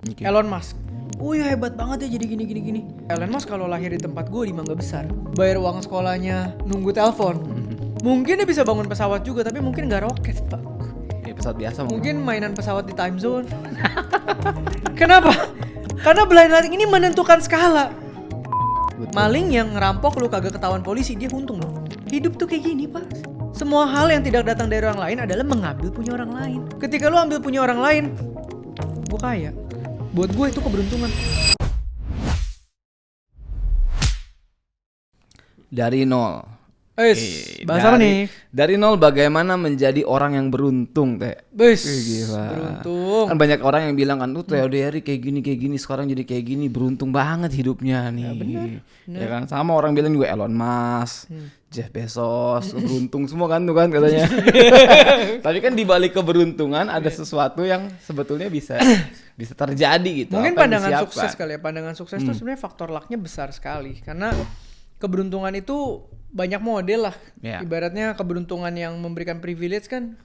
Okay. Elon Musk. Ya hebat banget ya jadi gini. Elon Musk kalau lahir di tempat gue di Mangga Besar, bayar uang sekolahnya, nunggu telepon. Mungkin dia bisa bangun pesawat juga, tapi mungkin nggak roket, Pak. Ya pesawat biasa mungkin mainan pesawat di time zone. Kenapa? Karena blind lighting ini menentukan skala. Betul. Maling yang ngerampok lu kagak ketahuan polisi, dia untung loh. Hidup tuh kayak gini, Pak. Semua hal yang tidak datang dari orang lain adalah mengambil punya orang lain. Ketika lu ambil punya orang lain, gue kaya. Buat gue itu keberuntungan. Dari nol. Bahasa apa nih? Dari nol bagaimana menjadi orang yang beruntung, Teh? Gila. Beruntung. Kan banyak orang yang bilang kan, tuh Theo Dery kayak gini, sekarang jadi kayak gini, beruntung banget hidupnya nih. Ya, benar. Ya kan, sama orang bilang juga Elon Musk, Jeff Bezos, beruntung semua kan tuh kan katanya. Tapi kan di balik keberuntungan ada sesuatu yang sebetulnya bisa terjadi gitu. Mungkin apa yang pandangan disiapkan. sukses kali ya. Pandangan sukses tuh sebenarnya faktor lucknya besar sekali. Karena keberuntungan itu banyak model lah. Yeah. Ibaratnya keberuntungan yang memberikan privilege kan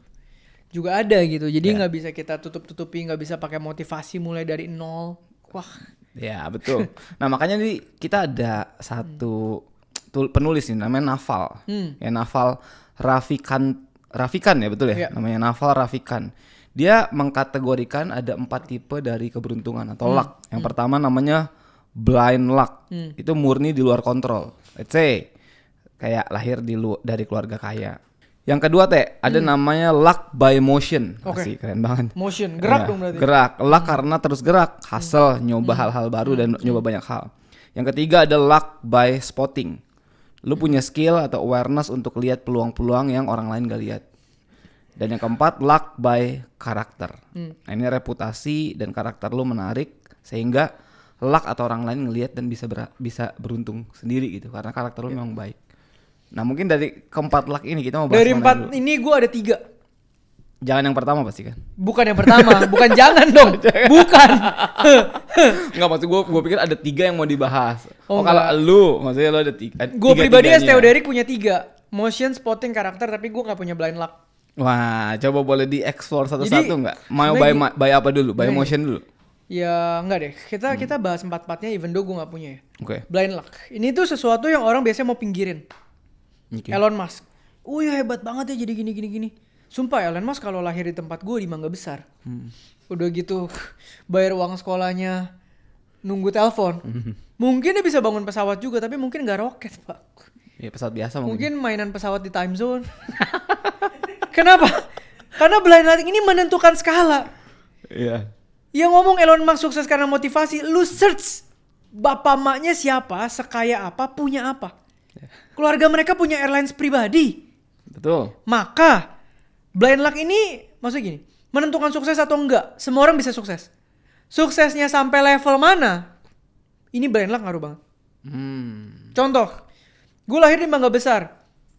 juga ada gitu. Jadi nggak bisa kita tutup-tutupi, nggak bisa pakai motivasi mulai dari nol. Wah. Ya betul. Nah makanya nih kita ada satu penulis nih namanya Naval. Ya Naval Ravikant ya betul ya. Yeah. Namanya Naval Ravikant. Dia mengkategorikan ada 4 tipe dari keberuntungan atau luck. Yang pertama namanya blind luck. Itu murni di luar kontrol. Let's say kayak lahir dari keluarga kaya. Yang kedua Teh, ada namanya luck by motion. Asik, keren banget. Motion, gerak Ya, dong berarti. Gerak, luck karena terus gerak, hustle, nyoba hal-hal baru dan nyoba banyak hal. Yang ketiga ada luck by spotting. Lu punya skill atau awareness untuk lihat peluang-peluang yang orang lain gak lihat. Dan yang keempat luck by karakter. Nah, ini reputasi dan karakter lu menarik sehingga luck atau orang lain ngelihat dan bisa beruntung sendiri gitu karena karakter lu memang baik. Nah mungkin dari keempat luck ini kita mau bahas Dari mana 4 ini gue ada 3. Jangan yang pertama pasti kan? Bukan yang pertama, bukan jangan dong. Bukan. Enggak maksud gue pikir ada 3 yang mau dibahas. Oh, kalau lu maksudnya lu ada 3. Gue pribadi as Theo Dery punya 3. Motion, spotting, karakter, tapi gue gak punya blind luck. Wah, coba boleh di-explore satu-satu Jadi, enggak? Mau by apa dulu? By motion dulu. Ya enggak deh, kita bahas 4-4-nya even though gue gak punya ya. Oke. Blind luck. Ini tuh sesuatu yang orang biasanya mau pinggirin. Okay. Elon Musk. Ya hebat banget ya jadi gini. Sumpah Elon Musk kalau lahir di tempat gue di Mangga Besar. Udah gitu bayar uang sekolahnya, nunggu telepon. Mungkin dia bisa bangun pesawat juga, tapi mungkin gak roket, Pak. Ya pesawat biasa mungkin mainan pesawat di time zone. Kenapa? Karena blind lighting ini menentukan skala. Iya. Yang ngomong Elon Musk sukses karena motivasi, lu search bapak maknya siapa, sekaya apa, punya apa. Keluarga mereka punya airlines pribadi. Betul. Maka blind luck ini maksudnya gini, menentukan sukses atau enggak. Semua orang bisa sukses. Suksesnya sampai level mana? Ini blind luck ngaruh banget. Contoh, gue lahir di Mangga Besar.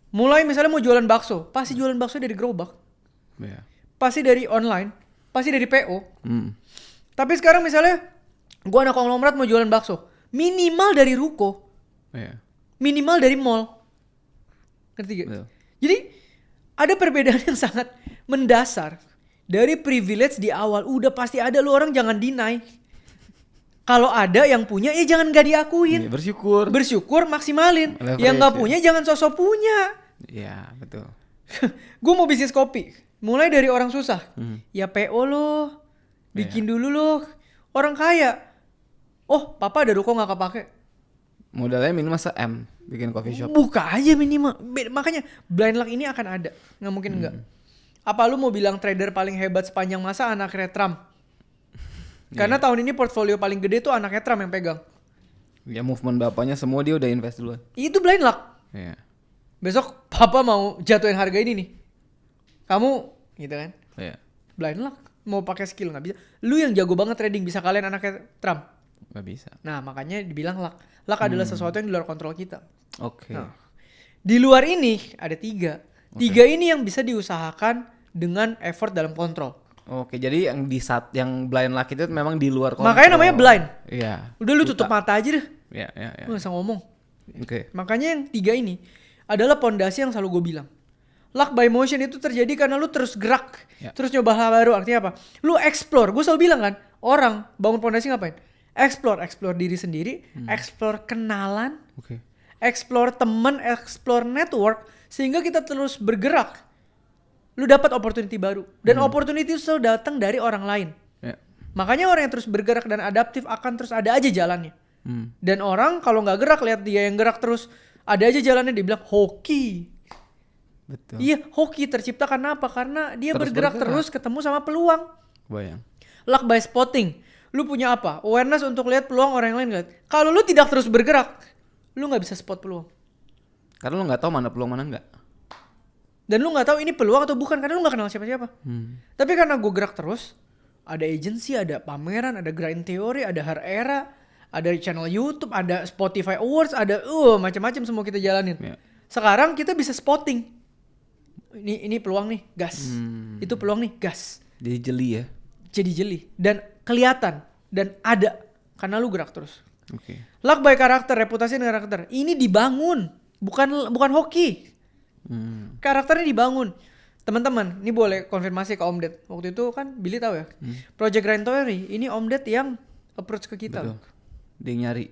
Mulai misalnya mau jualan bakso, pasti jualan bakso dari gerobak. Yeah. Pasti dari online, pasti dari PO. Tapi sekarang misalnya gue anak konglomerat mau jualan bakso, minimal dari ruko. Yeah. Minimal dari mall. Ngerti gak? Betul. Jadi ada perbedaan yang sangat mendasar. Dari privilege di awal udah pasti ada, lu orang jangan deny. Kalau ada yang punya ya jangan gak diakuin. Bersyukur. Bersyukur maksimalin. Leverage, yang gak punya jangan sosok punya. Iya betul. Gue mau bisnis kopi. Mulai dari orang susah. Ya PO lo. Bikin dulu lo. Orang kaya. Oh papa ada ruko gak kepake. Modalnya minimal se-M bikin coffee shop. Buka aja minimal. Makanya blind luck ini akan ada. Gak mungkin enggak. Apa lu mau bilang trader paling hebat sepanjang masa anaknya Trump? Karena tahun ini portfolio paling gede tuh anaknya Trump yang pegang. Ya movement bapaknya semua dia udah invest duluan. Itu blind luck. Iya. Besok papa mau jatuhin harga ini nih. Kamu gitu kan. Iya. Blind luck. Mau pakai skill gak bisa. Lu yang jago banget trading bisa kalian anaknya Trump. Gak bisa. Nah makanya dibilang luck. Luck adalah sesuatu yang di luar kontrol kita. Oke. Nah, di luar ini ada 3. 3 ini yang bisa diusahakan dengan effort dalam kontrol. Oke, jadi yang di saat yang blind luck itu memang di luar kontrol. Makanya namanya blind. Iya. Udah lu tutup mata aja deh. Iya. Lu gak usah ngomong. Oke. Makanya yang 3 ini adalah pondasi yang selalu gue bilang. Luck by motion itu terjadi karena lu terus gerak. Ya. Terus nyoba hal baru. Artinya apa? Lu explore. Gue selalu bilang kan. Orang bangun fondasi ngapain? Explore diri sendiri, explore kenalan, Oke. explore teman, explore network, sehingga kita terus bergerak. Lu dapat opportunity baru, dan opportunity itu selalu datang dari orang lain. Ya. Makanya orang yang terus bergerak dan adaptif akan terus ada aja jalannya. Dan orang kalau nggak gerak, lihat dia yang gerak terus ada aja jalannya, dibilang hoki. Betul. Iya, hoki tercipta karena apa? Karena dia Terus bergerak bergerak. terus ketemu sama peluang. Kebayang. Luck by spotting. Lu punya apa? Awareness untuk lihat peluang orang yang lain lihat. Kalau lu tidak terus bergerak, lu nggak bisa spot peluang. Karena lu nggak tahu mana peluang mana nggak. Dan lu nggak tahu ini peluang atau bukan karena lu nggak kenal siapa-siapa. Tapi karena gue gerak terus, ada agency, ada pameran, ada grind theory, ada Her Era, ada channel YouTube, ada Spotify Awards, ada macam-macam semua kita jalanin. Ya. Sekarang kita bisa spotting. Ini peluang nih, gas. Itu peluang nih, gas. Jadi jeli ya. Jadi jeli dan kelihatan dan ada karena lu gerak terus. Oke. Luck by karakter, reputasi dan karakter. Ini dibangun, bukan hoki. Karakternya dibangun. Teman-teman, ini boleh konfirmasi ke Om Ded. Waktu itu kan Billy tahu ya. Project Grind Theory, ini Om Ded yang approach ke kita. Betul. Dia nyari.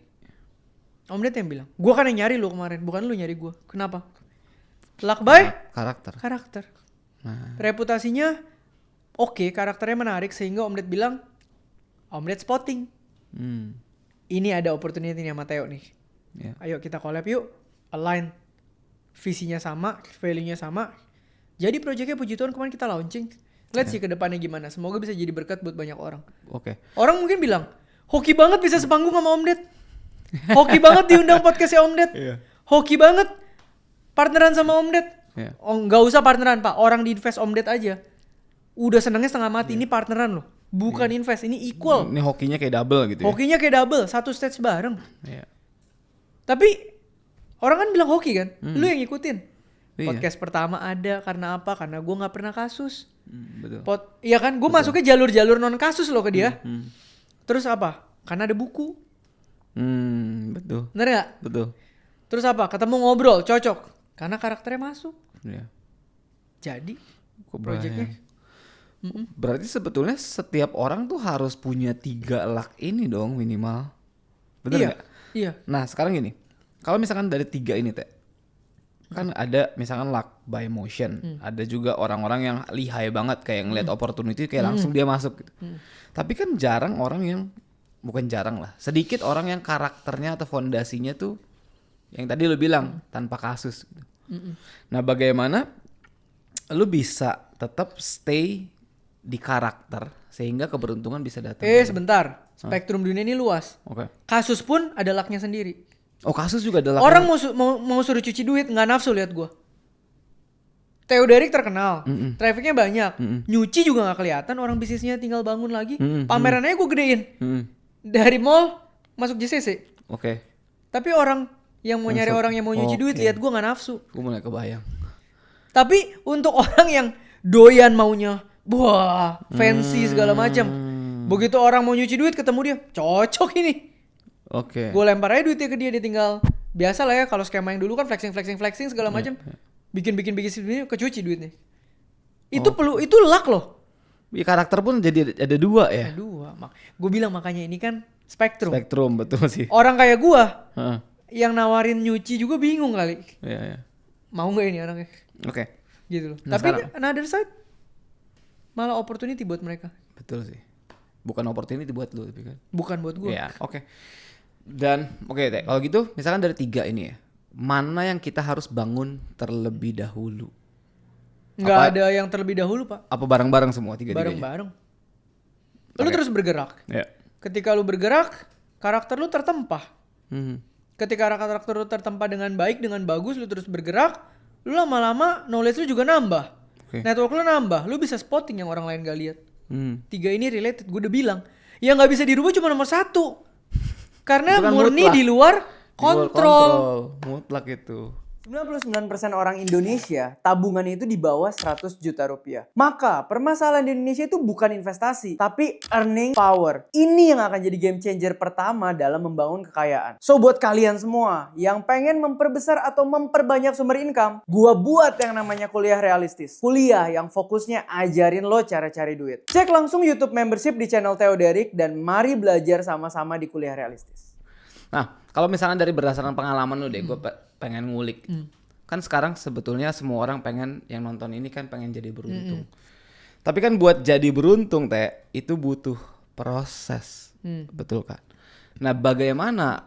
Om Ded yang bilang, gua kan yang nyari lu kemarin, bukan lu nyari gua. Kenapa? Luck by karakter. Nah. Reputasinya oke, karakternya menarik sehingga Om Ded bilang, Om Ded spotting. Ini ada opportunity nih sama Theo nih. Ya. Ayo kita collab yuk, align. Visinya sama, value-nya sama. Jadi proyeknya puji Tuhan kemarin kita launching. Let's see ke depannya gimana. Semoga bisa jadi berkat buat banyak orang. Oke. Orang mungkin bilang, hoki banget bisa sepanggung sama Om Ded. Hoki banget diundang podcastnya Om Ded. Iya. Hoki banget partneran sama Om Ded. Iya. Oh, nggak usah partneran Pak, orang di invest Om Ded aja. Udah senengnya setengah mati. Ini partneran loh, bukan invest. Ini equal. Ini hokinya kayak double gitu ya. Hokinya kayak double, satu stage bareng. Iya. Tapi orang kan bilang hoki kan, lu yang ngikutin. Iya. Podcast pertama ada karena apa? Karena gue nggak pernah kasus. Betul. Iya kan, gue masuknya jalur-jalur non kasus loh ke dia. Terus apa? Karena ada buku. Betul. Bener nggak? Betul. Terus apa? Ketemu ngobrol, cocok. Karena karakternya masuk. Iya. Jadi Kok projectnya. Berarti sebetulnya setiap orang tuh harus punya 3 luck ini dong minimal. Bener Iya. nggak? Iya. Nah sekarang gini, kalau misalkan dari 3 ini Teh, kan ada misalkan luck by motion, ada juga orang-orang yang lihai banget kayak ngeliat opportunity kayak langsung dia masuk gitu. Tapi kan jarang orang yang, bukan jarang lah, sedikit orang yang karakternya atau fondasinya tuh yang tadi lu bilang tanpa kasus gitu. Nah bagaimana lu bisa tetap stay di karakter sehingga keberuntungan bisa datang? Sebentar. Spektrum dunia ini luas. Oke. Kasus pun ada lucknya sendiri. Oh kasus juga ada luck. Orang mau suruh cuci duit nggak nafsu lihat gua. Theo Derek terkenal, trafficnya banyak, nyuci juga nggak kelihatan, orang bisnisnya tinggal bangun lagi, pamerannya gue gedein dari mall masuk JCC. Oke. Tapi orang yang mau nyari orang yang mau nyuci duit lihat gua nggak nafsu. Gue mulai kebayang. Tapi untuk orang yang doyan maunya, wah fancy segala macam, begitu orang mau nyuci duit ketemu dia, cocok ini. Oke. Gue lempar aja duitnya ke dia tinggal biasa lah ya kalau skema yang dulu kan flexing segala macam. Bikin sendiri kecuci duitnya. Itu itu luck loh. Ya, karakter pun jadi ada 2 ya. Ada 2. Gue bilang makanya ini kan spektrum. Spektrum betul sih. Orang kayak gua Heeh. yang nawarin nyuci juga bingung kali. Iya ya. Mau nggak ini anaknya? Oke. Gitu loh. Nah, Tapi sekarang- another side malah opportunity buat mereka. Betul sih. Bukan opportunity buat lu tapi kan. Bukan buat gua. Iya, oke. Dan oke Teh, kalau gitu misalkan dari 3 ini ya, mana yang kita harus bangun terlebih dahulu? Nggak Apa- ada yang terlebih dahulu Pak. Apa bareng-bareng semua 3-tiganya? Bareng-bareng. Lu terus bergerak. Ya. Ketika lu bergerak, karakter lu tertempah. Hmm. Ketika karakter lu tertempa dengan baik, dengan bagus, lu terus bergerak, lu lama-lama knowledge lu juga nambah. Oke. Network lu nambah, lu bisa spotting yang orang lain gak lihat. Hmm. 3 ini related, gue udah bilang. Yang gak bisa dirubah cuma nomor 1. Karena Itu kan murni mutlak. di luar Di luar kontrol. Mutlak itu. 99% orang Indonesia tabungannya itu di bawah 100 juta rupiah. Maka permasalahan di Indonesia itu bukan investasi, tapi earning power. Ini yang akan jadi game changer pertama dalam membangun kekayaan. So buat kalian semua yang pengen memperbesar atau memperbanyak sumber income, gua buat yang namanya kuliah realistis. Kuliah yang fokusnya ajarin lo cara cari duit. Cek langsung YouTube membership di channel Theo Derek dan mari belajar sama-sama di kuliah realistis. Nah, kalau misalnya dari berdasarkan pengalaman lu deh, gue pengen ngulik. Kan sekarang sebetulnya semua orang pengen yang nonton ini kan pengen jadi beruntung. Tapi kan buat jadi beruntung teh itu butuh proses, betul kan? Nah, bagaimana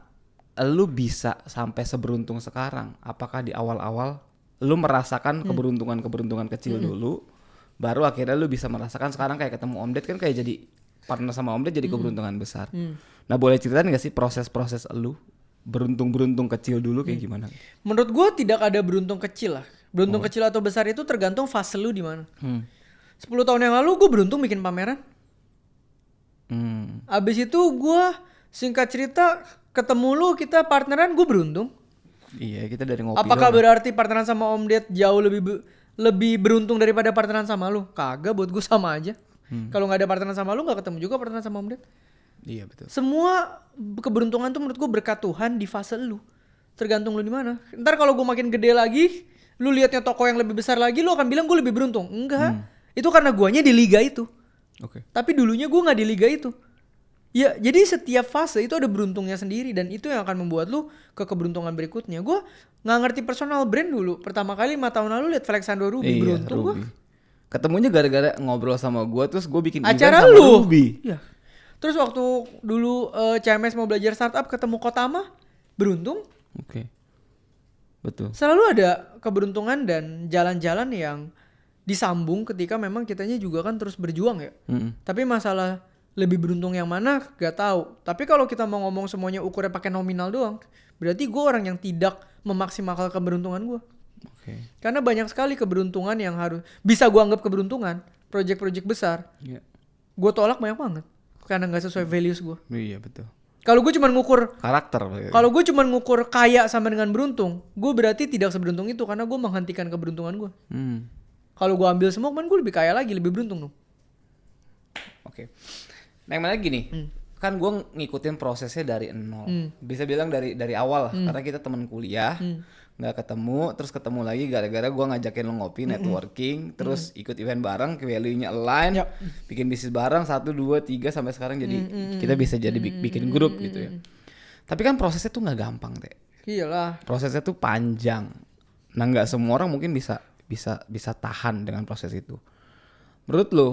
lu bisa sampai seberuntung sekarang? Apakah di awal-awal lu merasakan keberuntungan kecil dulu, baru akhirnya lu bisa merasakan sekarang kayak ketemu Om Ded kan kayak jadi partner sama Om Ded jadi keberuntungan besar. Nah, boleh ceritain gak sih proses-proses lu beruntung kecil dulu kayak gimana? Menurut gue tidak ada beruntung kecil lah. Beruntung kecil atau besar itu tergantung fase lu di mana. 10 tahun yang lalu gue beruntung bikin pameran. Abis itu gue singkat cerita ketemu lu, kita partneran, gue beruntung. Iya, kita dari ngopi. Apakah berarti partneran sama Om Ded jauh lebih beruntung daripada partneran sama lu? Kagak, buat gue sama aja. Kalau nggak ada partneran sama lu, nggak ketemu juga partneran sama Om Ded. Iya betul. Semua keberuntungan tuh menurut gue berkat Tuhan di fase lu. Tergantung lu di mana. Ntar kalau gue makin gede lagi, lu liatnya toko yang lebih besar lagi, lu akan bilang gue lebih beruntung. Enggak. Itu karena guanya di liga itu. Oke. Tapi dulunya gue nggak di liga itu. Ya, jadi setiap fase itu ada beruntungnya sendiri dan itu yang akan membuat lu ke keberuntungan berikutnya. Gue nggak ngerti personal brand dulu. Pertama kali 5 tahun lalu liat Alexander Ruby, beruntung gue. Ketemunya gara-gara ngobrol sama gue, terus gue bikin acara event sama lu. Ruby. Iya. Terus waktu dulu CMS mau belajar startup ketemu Kotama, beruntung. Oke. Betul. Selalu ada keberuntungan dan jalan-jalan yang disambung ketika memang kitanya juga kan terus berjuang ya. Tapi masalah lebih beruntung yang mana gak tahu. Tapi kalau kita mau ngomong semuanya ukurnya pakai nominal doang, berarti gue orang yang tidak memaksimalkan keberuntungan gue. Oke. Karena banyak sekali keberuntungan yang harus bisa gue anggap keberuntungan. Project-project besar, gue tolak banyak banget karena nggak sesuai values gue. Iya betul. Kalau gue cuma ngukur Karakter. Kalau gue cuma ngukur kaya sama dengan beruntung, gue berarti tidak seberuntung itu karena gue menghentikan keberuntungan gue. Kalau gue ambil semua, kan gue lebih kaya lagi, lebih beruntung dong. Oke. Nah, yang mana gini, kan gue ngikutin prosesnya dari nol. Bisa bilang dari awal lah, karena kita teman kuliah, nggak ketemu, terus ketemu lagi gara-gara gue ngajakin lo ngopi, networking, terus ikut event bareng, value-nya align, bikin bisnis bareng 1, 2, 3 sampai sekarang jadi kita bisa jadi bikin grup gitu ya. Tapi kan prosesnya tuh nggak gampang deh. Iyalah. Prosesnya tuh panjang. Nah, nggak semua orang mungkin bisa tahan dengan proses itu. Menurut lo,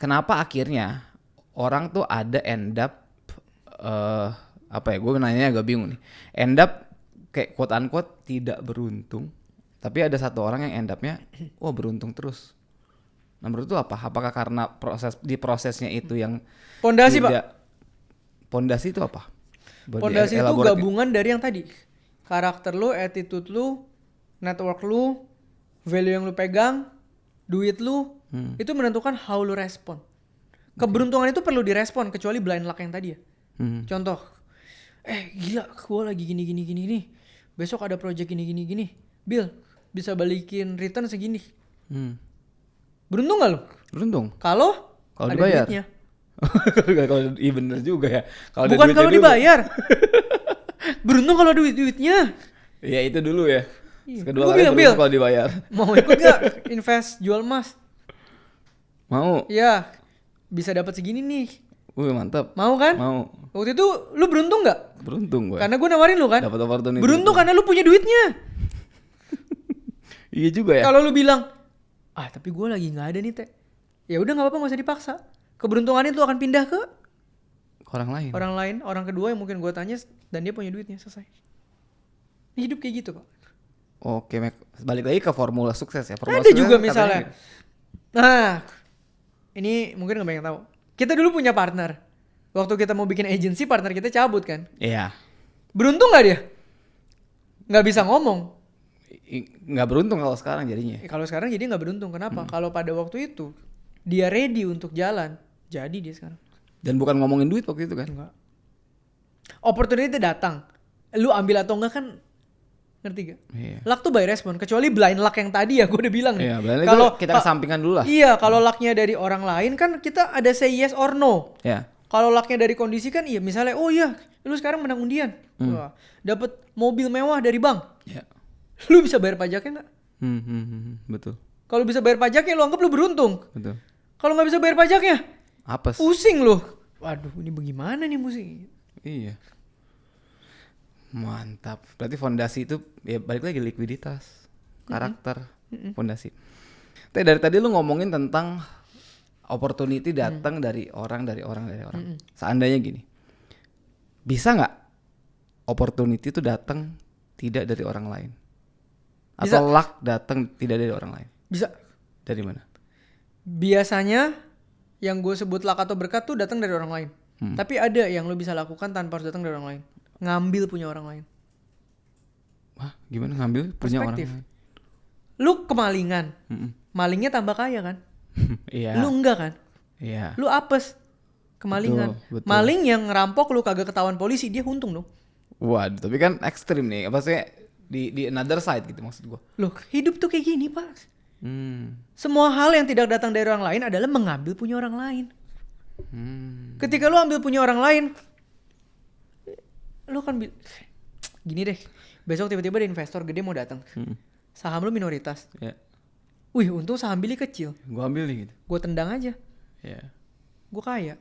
kenapa akhirnya orang tuh ada end up gue nanya agak bingung nih. End up kayak quote unquote tidak beruntung, tapi ada satu orang yang end up-nya beruntung terus. Nah, menurut itu apa? Apakah karena prosesnya itu yang Pondasi, Pak. Pondasi itu apa? Pondasi itu gabungan dari yang tadi. Karakter lu, attitude lu, network lu, value yang lu pegang, duit lu, itu menentukan how lu respon. Keberuntungan itu perlu direspon kecuali blind luck yang tadi ya. Contoh, gila, gue lagi gini. Besok ada project gini. Bill, bisa balikin return segini. Beruntung gak lu? Beruntung. Kalau ada dibayar. duitnya. Kalau iya bener juga ya. Bukan kalau dibayar. Beruntung kalau duitnya. Ya itu dulu ya. Kedua kali beruntung kalau dibayar. Mau ikut gak invest jual emas? Mau. Iya. Bisa dapat segini nih. Mantap. Mau kan? Mau. Waktu itu lu beruntung gak? Beruntung gue. Karena gue nawarin lu kan? Dapat opportunity. Beruntung karena lu punya duitnya. Iya juga ya. Kalau lu bilang, tapi gue lagi nggak ada nih teh. Ya udah nggak apa-apa, nggak usah dipaksa. Keberuntungan itu akan pindah ke orang lain, orang kedua yang mungkin gue tanya dan dia punya duitnya, selesai. Hidup kayak gitu kok. Oke, balik lagi ke formula sukses ya. Ada juga misalnya. Nah, ini mungkin nggak banyak tahu. Kita dulu punya partner. Waktu kita mau bikin agency, partner kita cabut kan. Iya. Beruntung nggak dia? Nggak bisa ngomong. Nggak beruntung kalau sekarang jadinya. Kalau sekarang jadi nggak beruntung. Kenapa? Kalau pada waktu itu dia ready untuk jalan, jadi dia sekarang. Dan bukan ngomongin duit waktu itu kan? Enggak. Opportunity datang. Lu ambil atau enggak kan Ngerti gak? Iya. Luck tuh by respon. Kecuali blind luck yang tadi ya gue udah bilang nih. Iya, berarti Kalau kita kesampingan dulu lah. Iya, kalau lucknya dari orang lain kan kita ada say yes or no. Ya. Kalau lucknya dari kondisi kan iya, misalnya oh iya lu sekarang menang undian, wah dapat mobil mewah dari bank, Ya. lu bisa bayar pajaknya nggak? Betul. Kalau bisa bayar pajaknya lu anggap lu beruntung. Betul. Kalau nggak bisa bayar pajaknya, Apes. pusing lu. Waduh ini bagaimana nih pusing. Iya. Mantap. Berarti fondasi itu ya balik lagi likuiditas, karakter, fondasi. Tapi dari tadi lu ngomongin tentang opportunity datang dari orang. Seandainya gini, bisa nggak opportunity itu datang tidak dari orang lain? Bisa. Atau luck datang tidak dari orang lain? Bisa. Dari mana? Biasanya yang gue sebut luck atau berkat tuh datang dari orang lain. Tapi ada yang lu bisa lakukan tanpa harus datang dari orang lain. Ngambil punya orang lain. Wah, gimana ngambil punya orang Perspektif. lain? Lu kemalingan, malingnya tambah kaya kan? Iya. Lu enggak kan? Iya. Lu apes kemalingan. Betul. Maling yang ngerampok lu kagak ketahuan polisi, dia untung dong. Waduh, tapi kan ekstrim nih. Apa sih di another side gitu maksud gua. Loh, hidup tuh kayak gini, Pak. Hmm. Semua hal yang tidak datang dari orang lain adalah mengambil punya orang lain. Ketika lu ambil punya orang lain, lu kan gini deh. Besok tiba-tiba ada investor gede mau datang. Saham lu minoritas. Ya. Wih, untung saham Billy kecil. Gua ambil nih gitu. Gue tendang aja. Ya. Gue kaya.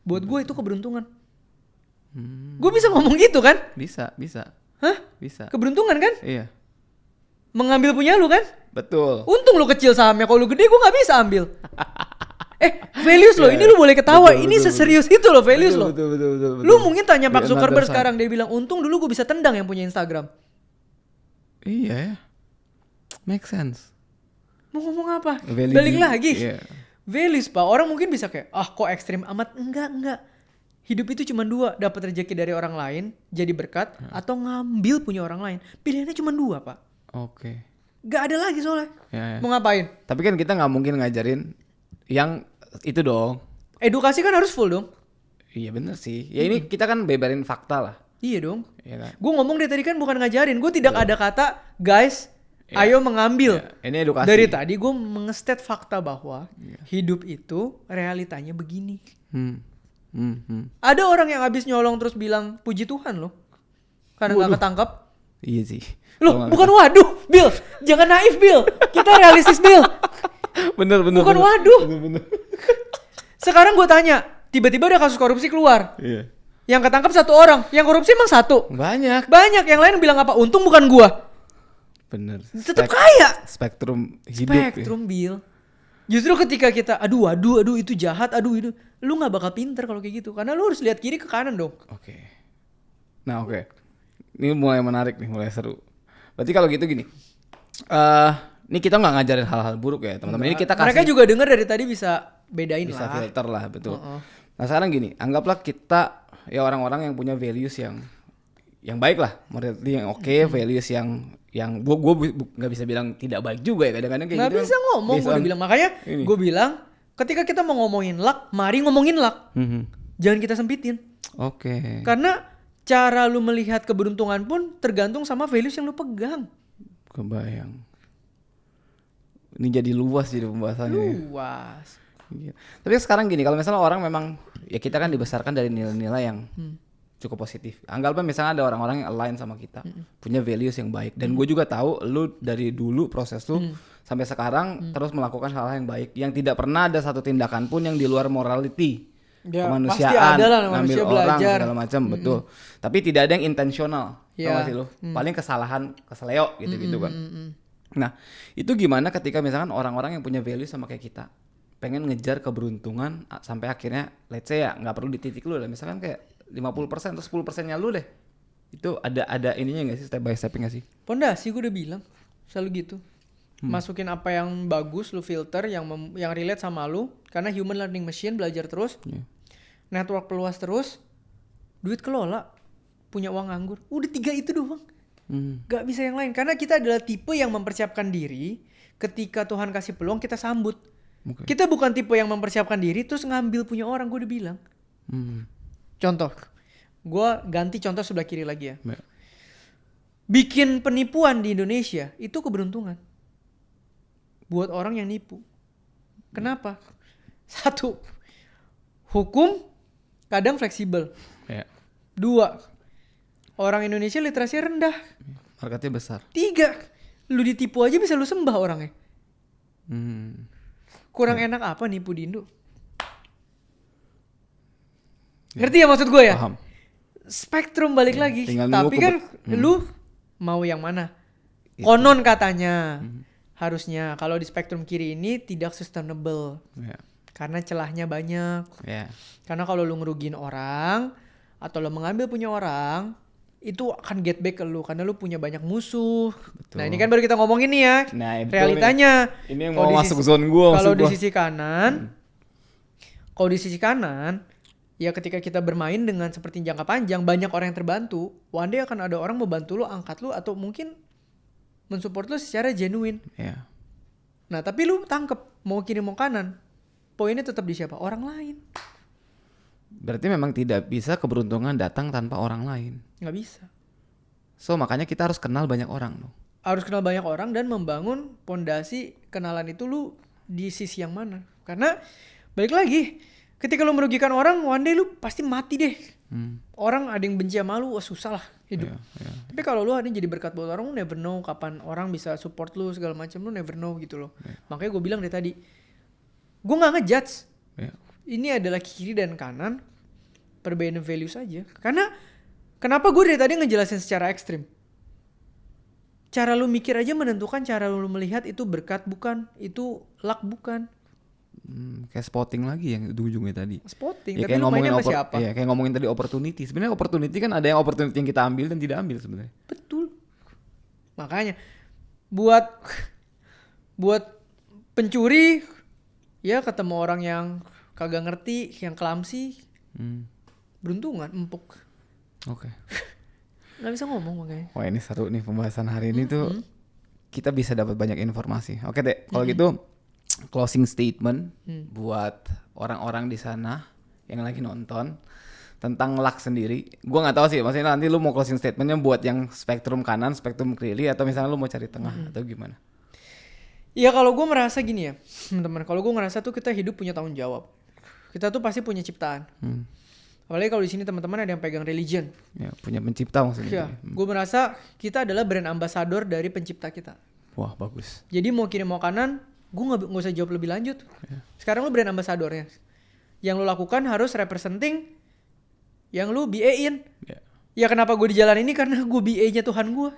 Buat gue itu keberuntungan. Gue bisa ngomong gitu kan? Bisa. Hah? Bisa. Keberuntungan kan? Iya. Mengambil punya lu kan? Betul. Untung lu kecil sahamnya. Kalau lu gede gue gak bisa ambil. Values lo. Iya. Ini lu boleh ketawa. Betul, Ini betul, serius itu loh values lo. Betul. Lu mungkin tanya Mark Di Zuckerberg another side. sekarang. Dia bilang untung dulu gue bisa tendang yang punya Instagram. Iya ya. Make sense. Mau ngomong apa? Value Balik di- lagi. iya. Values pak. Orang mungkin bisa kayak kok ekstrim amat. Enggak. Hidup itu cuma dua. Dapat rezeki dari orang lain. Jadi berkat. Atau ngambil punya orang lain. Pilihannya cuma dua pak. Oke. Gak ada lagi soalnya. Ya. Mau ngapain? Tapi kan kita nggak mungkin ngajarin yang itu dong. Edukasi kan harus full dong. Iya bener sih. Ya ini kita kan bebarin fakta lah. Iya dong. Iya kan. Gue ngomong dari tadi kan bukan ngajarin. Gue tidak ada kata guys ayo mengambil. Ya, ini edukasi. Dari tadi gue mengestet fakta bahwa hidup itu realitanya begini. Ada orang yang habis nyolong terus bilang puji Tuhan loh. Karena gak ketangkap. Iya sih. Loh bukan waduh Bill. Jangan naif Bill. Kita realistis Bill. Bener. Bukan waduh. Bener. Sekarang gue tanya. Tiba-tiba ada kasus korupsi keluar. Iya. Yang ketangkap satu orang. Yang korupsi emang satu. Banyak. Banyak yang lain bilang apa? Untung bukan gue. Bener. Tetap kaya. Spektrum hidup. Spektrum Bill. Justru ketika kita aduh itu jahat, itu lu nggak bakal pinter kalau kayak gitu karena lu harus lihat kiri ke kanan dong. Oke. Nah oke. Ini mulai menarik nih, mulai seru. Berarti kalau gitu gini. Ini kita nggak ngajarin hal-hal buruk ya teman-teman. Ini kita kasih. Mereka juga dengar dari tadi bisa bedain bisa lah. filter lah betul. Nah sekarang gini, anggaplah kita ya orang-orang yang punya values yang baik lah, morality yang oke, values yang gue nggak bisa bilang tidak baik juga ya kadang-kadang kayak Nggak gitu. bisa ngomong, gue udah bilang makanya Ini. gue bilang ketika kita mau ngomongin luck, mari ngomongin luck, jangan kita sempitin. Oke. Karena cara lu melihat keberuntungan pun tergantung sama values yang lu pegang. Kebayang. Ini jadi luas jadi pembahasannya. ya. Luas. Iya. Tapi sekarang gini, kalau misalnya orang memang ya kita kan dibesarkan dari nilai-nilai yang cukup positif. Anggaplah misalnya ada orang-orang yang align sama kita, punya values yang baik. Dan gue juga tahu lu dari dulu proses lu sampai sekarang terus melakukan hal-hal yang baik, yang tidak pernah ada satu tindakan pun yang di luar morality, Ya, kemanusiaan, pasti ada lah, ngambil manusia orang belajar. segala macam, betul. Tapi tidak ada yang intensional, tau Ya. gak sih lu? Paling kesalahan, keseleo gitu-gitu kan. Nah, itu gimana ketika misalkan orang-orang yang punya value sama kayak kita pengen ngejar keberuntungan sampai akhirnya let's say ya nggak perlu di titik lu lah, misalkan kayak 50% atau 10%-nya lu deh. Itu ada ininya enggak sih, step by step-nya enggak sih? Pondasi gue udah bilang selalu gitu. Masukin apa yang bagus lu filter yang relate sama lu karena human learning machine belajar terus. Iya. Network peluas terus. Duit kelola. Punya uang nganggur. Udah 3 itu doang. Gak bisa yang lain karena kita adalah tipe yang mempersiapkan diri ketika Tuhan kasih peluang kita sambut. Oke. Kita bukan tipe yang mempersiapkan diri terus ngambil punya orang, gue udah bilang. Contoh. Gue ganti contoh sebelah kiri lagi ya. Baik. bikin penipuan di Indonesia itu keberuntungan. Buat orang yang nipu. Kenapa? Satu, hukum kadang fleksibel. Ya. 2, orang Indonesia literasi rendah. Marketnya besar. 3, lu ditipu aja bisa lu sembah orangnya. Kurang Ya. enak apa nipu di Indo? Ngerti ya maksud gue ya? Paham. Spektrum balik lagi. tinggal Tapi nunggu kan lu mau yang mana? Konon katanya harusnya kalau di spektrum kiri ini tidak sustainable. Ya. Karena celahnya banyak. Ya. Karena kalau lu ngerugiin orang atau lu mengambil punya orang, itu akan get back ke lu karena lu punya banyak musuh. Betul. Nah, ini kan baru kita ngomongin nih ya. Nah, itu Realitanya. Ini yang Kalau mau di masuk sisi- zone gua. Kalau maksud di gua. sisi kanan, kalau di sisi kanan, ya ketika kita bermain dengan seperti jangka panjang, banyak orang yang terbantu. One day akan ada orang mau bantu lu, angkat lu, atau mungkin mensupport lu secara genuine. Ya. Nah, tapi lu tangkep mau kiri mau kanan, poinnya tetap di siapa? Orang lain. Berarti memang tidak bisa keberuntungan datang tanpa orang lain. Nggak bisa. So makanya kita harus kenal banyak orang dong. Harus kenal banyak orang dan membangun pondasi kenalan itu lu di sisi yang mana. Karena balik lagi, ketika lu merugikan orang, one day lu pasti mati deh. Orang ada yang benci sama lu, wah susah lah hidup. Ya. Tapi kalau lu hari ini jadi berkat buat orang, lu never know kapan orang bisa support lu segala macam, lu never know gitu loh. Makanya gue bilang dari tadi, gue nggak ngejudge. Ya. Ini adalah kiri dan kanan, perbedaan value saja. Karena kenapa gue dari tadi ngejelasin secara ekstrim? Cara lu mikir aja menentukan cara lu melihat itu berkat bukan, itu luck bukan. Kayak spotting lagi yang ujungnya tadi. Spotting, Ya, tapi lu mainnya sama siapa? Iya, kayak ngomongin tadi opportunity. Sebenarnya opportunity kan ada yang opportunity yang kita ambil dan tidak ambil sebenarnya. Betul. Makanya buat pencuri ya ketemu orang yang kagak ngerti, yang kelamsi, beruntungan, empuk. Oke. Nggak bisa ngomong makanya. Wah ini seru nih pembahasan hari ini tuh. Kita bisa dapat banyak informasi. Oke deh, kalau gitu closing statement buat orang-orang di sana yang lagi nonton tentang luck sendiri. Gua nggak tahu sih, maksudnya nanti lu mau closing statementnya buat yang spektrum kanan, spektrum kiri, atau misalnya lu mau cari tengah atau gimana? Ya kalau gue merasa gini ya, teman-teman. Kalau gue ngerasa tuh kita hidup punya tanggung jawab. Kita tuh pasti punya ciptaan. Apalagi kalau di sini teman-teman ada yang pegang religion. Ya, punya pencipta Ya, maksudnya. gue merasa kita adalah brand ambassador dari pencipta kita. Wah bagus. Jadi mau kiri mau kanan, gue nggak usah jawab lebih lanjut. Sekarang lu brand ambassadornya. Yang lu lakukan harus representing yang lu BA-in. Ya. Ya kenapa gue di jalan ini? Karena gue BA-nya Tuhan gue.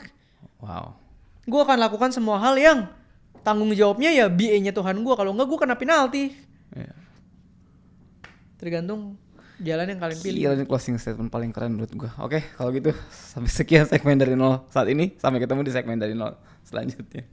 Wow. Gue akan lakukan semua hal yang tanggung jawabnya ya BA-nya Tuhan gue. Kalau enggak gue kena penalti. Ya. Tergantung jalan yang kalian pilih. Gila, ini closing statement paling keren menurut gua. Oke, kalau gitu sampai sekian segmen dari nol saat ini. Sampai ketemu di segmen dari nol selanjutnya.